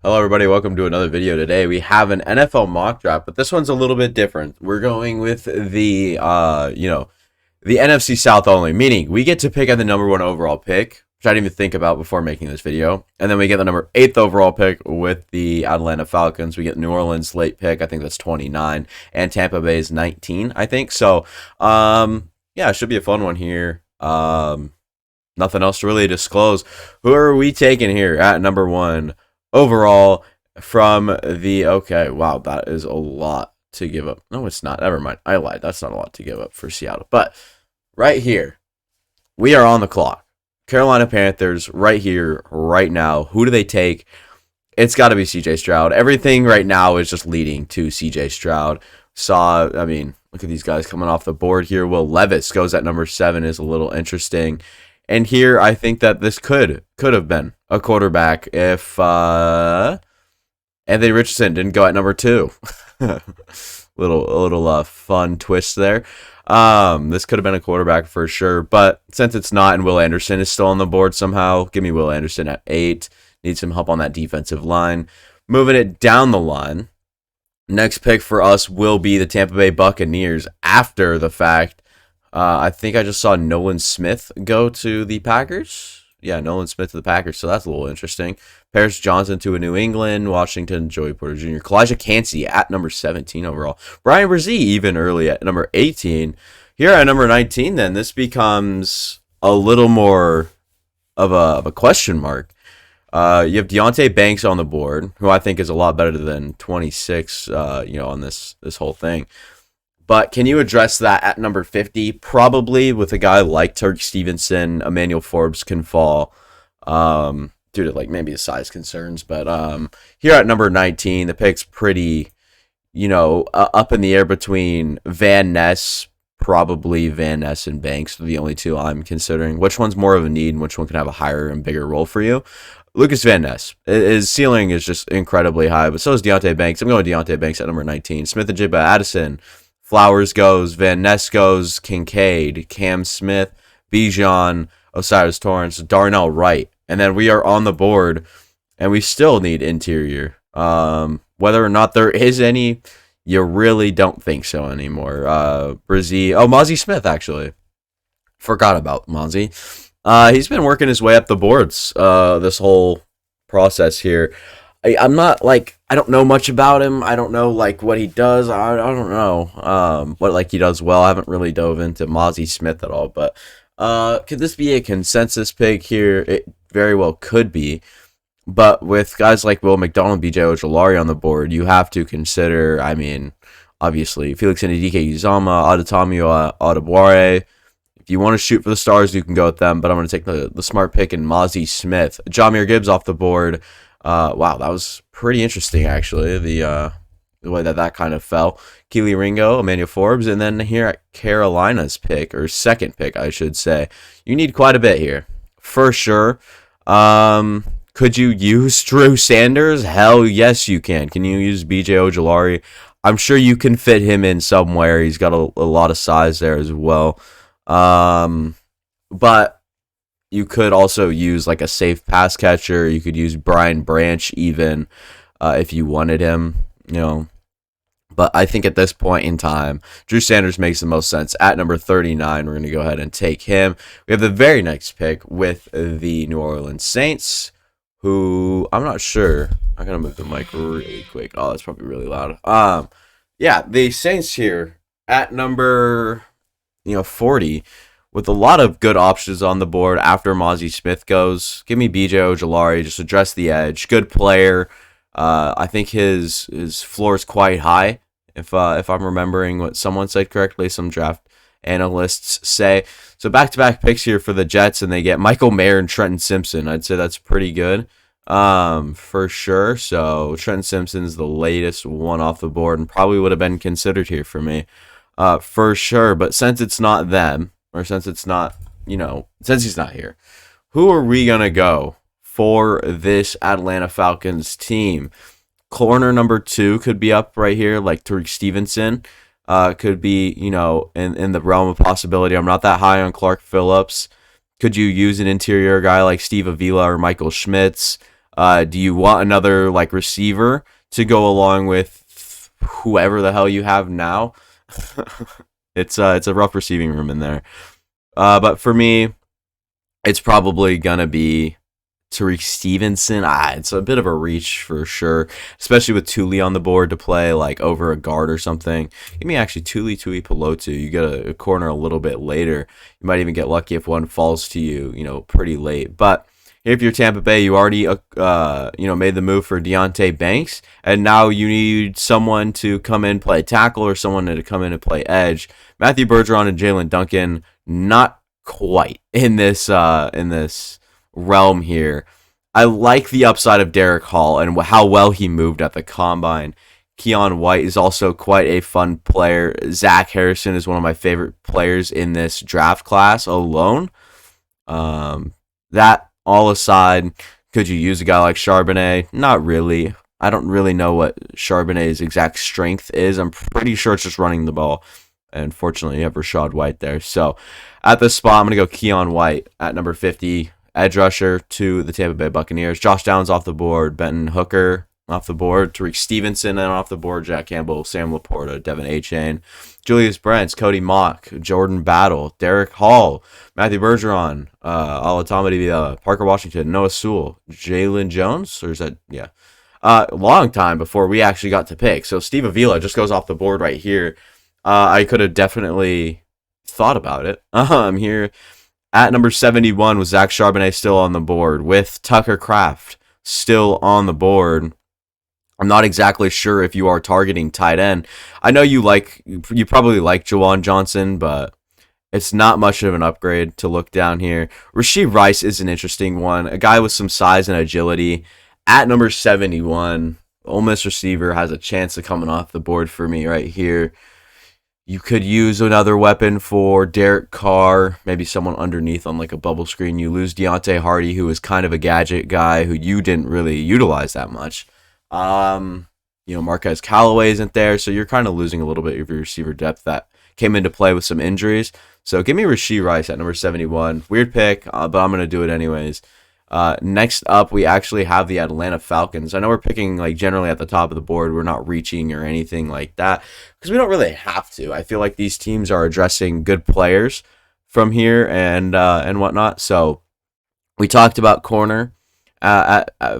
Hello, everybody. Welcome to another video. Today we have an NFL mock draft, but this one's a little bit different. We're going with the NFC South only, meaning we get to pick at the number 1 overall pick, which I didn't even think about before making this video, and then we get the number 8th overall pick with the Atlanta Falcons. We get New Orleans late pick. I think that's 29, and Tampa Bay's 19. I think so. Yeah, it should be a fun one here. Nothing else to really disclose. Who are we taking here at number 1? Overall, from the okay, wow, that is a lot to give up. No, it's not. Never mind. I lied. That's not a lot to give up for Seattle. But right here, we are on the clock. Carolina Panthers, right here, right now. Who do they take? It's got to be CJ Stroud. Everything right now is just leading to CJ Stroud. Look at these guys coming off the board here. Will Levis goes at number 7, is a little interesting. And here, I think that this could have been a quarterback if Anthony Richardson didn't go at number 2. little fun twist there. This could have been a quarterback for sure, but since it's not, and Will Anderson is still on the board somehow, give me Will Anderson at 8. Need some help on that defensive line. Moving it down the line, next pick for us will be the Tampa Bay Buccaneers after the fact. I think I just saw Nolan Smith go to the Packers. Yeah, Nolan Smith to the Packers, so that's a little interesting. Paris Johnson to a New England, Washington, Joey Porter Jr., Kalijah Cansey at number 17 overall. Brian Brzee even early at number 18. Here at number 19, then, this becomes a little more of a question mark. You have Deonte Banks on the board, who I think is a lot better than 26, on this whole thing. But can you address that at number 50? Probably with a guy like Turk Stevenson, Emmanuel Forbes can fall due to maybe the size concerns. But here at number 19, the pick's pretty, up in the air between Van Ness, probably Van Ness and Banks are the only two I'm considering. Which one's more of a need and which one can have a higher and bigger role for you? Lucas Van Ness. His ceiling is just incredibly high, but so is Deonte Banks. I'm going Deonte Banks at number 19. Smith and Jibba Addison. Flowers goes, Van Ness goes, Kincaid, Cam Smith, Bijan, Osiris Torrance, Darnell Wright. And then we are on the board, and we still need interior. Whether or not there is any, you really don't think so anymore. Brzee, Mozzie Smith, actually. Forgot about Mozzie. He's been working his way up the boards this whole process here. I'm not I don't know much about him. I don't know what he does. I don't know what he does well. I haven't really dove into Mozzie Smith at all. But could this be a consensus pick here? It very well could be. But with guys like Will McDonald, BJ Ojolari on the board, you have to consider. Obviously Felix Ndike-Uzama, Adetomiwa Adebawore. If you want to shoot for the stars, you can go with them. But I'm going to take the smart pick in Mozzie Smith. Jahmyr Gibbs off the board. Wow, that was pretty interesting, actually, the way that kind of fell. Keely Ringo, Emmanuel Forbes, and then here at Carolina's pick, or second pick, I should say. You need quite a bit here, for sure. Could you use Drew Sanders? Hell yes, you can. Can you use BJ Ojolari? I'm sure you can fit him in somewhere. He's got a lot of size there as well. But you could also use a safe pass catcher. You could use Brian Branch even if you wanted him, But I think at this point in time, Drew Sanders makes the most sense. At number 39, we're going to go ahead and take him. We have the very next pick with the New Orleans Saints, who I'm not sure. I'm going to move the mic really quick. Oh, that's probably really loud. Yeah, the Saints here at number 40. With a lot of good options on the board after Mozzie Smith goes. Give me BJ Ojolari, just address the edge. Good player. I think his floor is quite high, if I'm remembering what someone said correctly, some draft analysts say. So back-to-back picks here for the Jets, and they get Michael Mayer and Trenton Simpson. I'd say that's pretty good for sure. So Trenton Simpson's the latest one off the board and probably would have been considered here for me for sure. But since it's not them, or since it's not, since he's not here, who are we going to go for this Atlanta Falcons team? Corner number 2 could be up right here, like Turk Stevenson. Could be, in the realm of possibility. I'm not that high on Clark Phillips. Could you use an interior guy like Steve Avila or Michael Schmitz? Do you want another like receiver to go along with whoever the hell you have now? It's a rough receiving room in there. But for me, it's probably gonna be Tariq Stevenson. It's a bit of a reach for sure, especially with Tuli on the board to play like over a guard or something. Give me actually Tuli Pelotu. You get a corner a little bit later. You might even get lucky if one falls to you, pretty late. But if you're Tampa Bay, you already made the move for Deontay Banks, and now you need someone to come in play tackle or someone to come in and play edge. Matthew Bergeron and Jalen Duncan, not quite in this realm here. I like the upside of Derek Hall and how well he moved at the combine. Keon White is also quite a fun player. Zach Harrison is one of my favorite players in this draft class alone. That all aside, could you use a guy like Charbonnet? Not really. I don't really know what Charbonnet's exact strength is. I'm pretty sure it's just running the ball. And fortunately, you have Rashad White there. So at this spot, I'm going to go Keon White at number 50. Edge rusher to the Tampa Bay Buccaneers. Josh Downs off the board. Benton Hooker off the board. Tariq Stevenson and off the board. Jack Campbell, Sam Laporta, Devin Achane, Julius Brents, Cody Mock, Jordan Battle, Derek Hall, Matthew Bergeron, Alatomidi, Parker Washington, Noah Sewell, Jalen Jones, or is that, yeah. Long time before we actually got to pick. So Steve Avila just goes off the board right here. I could have definitely thought about it. Here at number 71 with Zach Charbonnet still on the board, with Tucker Kraft still on the board. I'm not exactly sure if you are targeting tight end. I know you probably like Jawan Johnson, but it's not much of an upgrade to look down here. Rashee Rice is an interesting one, a guy with some size and agility. At number 71, Ole Miss receiver has a chance of coming off the board for me right here. You could use another weapon for Derek Carr, maybe someone underneath on like a bubble screen. You lose Deontay Hardy, who is kind of a gadget guy who you didn't really utilize that much. Marquez Callaway isn't there, so you're kind of losing a little bit of your receiver depth that came into play with some injuries. So give me Rashee Rice at number 71. Weird pick, but I'm going to do it anyways. Next up, we actually have the Atlanta Falcons. I know we're picking like generally at the top of the board. We're not reaching or anything like that because we don't really have to. I feel like these teams are addressing good players from here and whatnot. So we talked about corner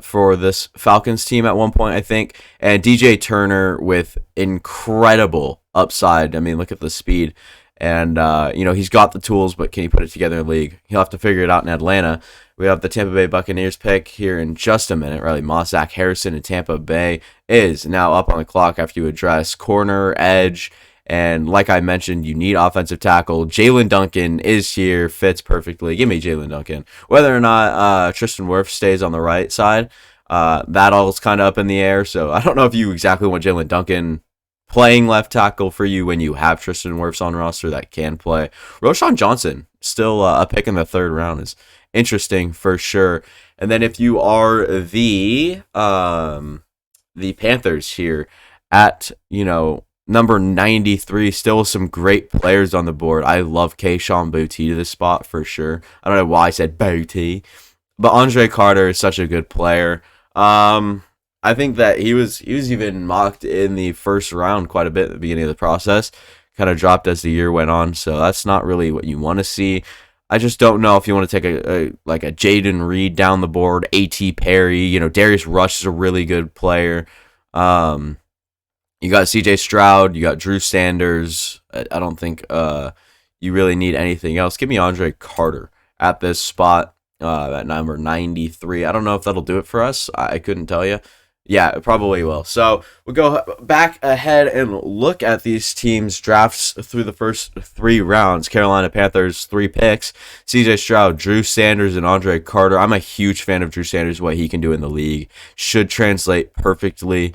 for this Falcons team at one point, I think, and DJ Turner with incredible upside. I mean, look at the speed. And, he's got the tools, but can he put it together in the league? He'll have to figure it out in Atlanta. We have the Tampa Bay Buccaneers pick here in just a minute. Riley Moss, Zach Harrison in Tampa Bay is now up on the clock after you address corner, edge, and like I mentioned, you need offensive tackle. Jalen Duncan is here, fits perfectly. Give me Jalen Duncan. Whether or not Tristan Wirfs stays on the right side, that all is kind of up in the air. So I don't know if you exactly want Jalen Duncan playing left tackle for you when you have Tristan Wirfs on roster that can play. Roshan Johnson, still a pick in the third round, is interesting for sure. And then if you are the Panthers here at, number 93, still some great players on the board. I love Kayshon Boutte to this spot for sure. I don't know why I said Boutte, but Andre Carter is such a good player. I think that he was even mocked in the first round quite a bit at the beginning of the process. Kind of dropped as the year went on, so that's not really what you want to see. I just don't know if you want to take a Jaden Reed down the board, A.T. Perry. Darius Rush is a really good player. You got C.J. Stroud, you got Drew Sanders. I don't think you really need anything else. Give me Andre Carter at this spot at number 93. I don't know if that'll do it for us. I couldn't tell you. Yeah, it probably will. So we'll go back ahead and look at these teams' drafts through the first 3 rounds. Carolina Panthers, 3 picks. C.J. Stroud, Drew Sanders, and Andre Carter. I'm a huge fan of Drew Sanders, what he can do in the league. Should translate perfectly.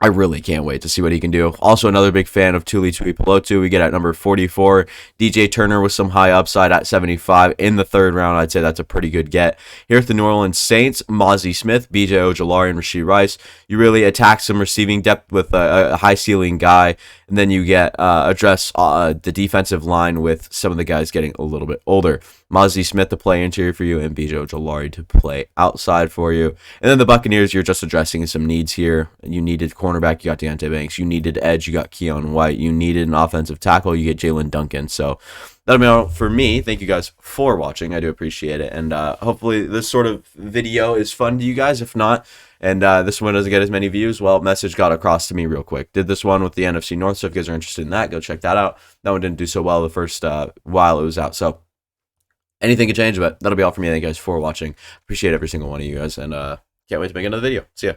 I really can't wait to see what he can do. Also, another big fan of Tuli Tuipulotu. We get at number 44. DJ Turner with some high upside at 75 in the third round. I'd say that's a pretty good get. Here at the New Orleans Saints, Mozzie Smith, BJ Ojolari, and Rashee Rice. You really attack some receiving depth with a high ceiling guy And then you get address the defensive line with some of the guys getting a little bit older. Mozzie Smith to play interior for you, and Bijo Jalari to play outside for you. And then the Buccaneers, you're just addressing some needs here. You needed cornerback, you got Deontay Banks. You needed edge, you got Keon White. You needed an offensive tackle, you get Jalen Duncan. So that'll be all for me. Thank you guys for watching. I do appreciate it. And hopefully this sort of video is fun to you guys. If not, and this one doesn't get as many views, well, message got across to me real quick. Did this one with the NFC North, so if you guys are interested in that, go check that out. That one didn't do so well the first while it was out. So anything could change, but that'll be all for me. Thank you guys for watching. Appreciate every single one of you guys, and can't wait to make another video. See ya.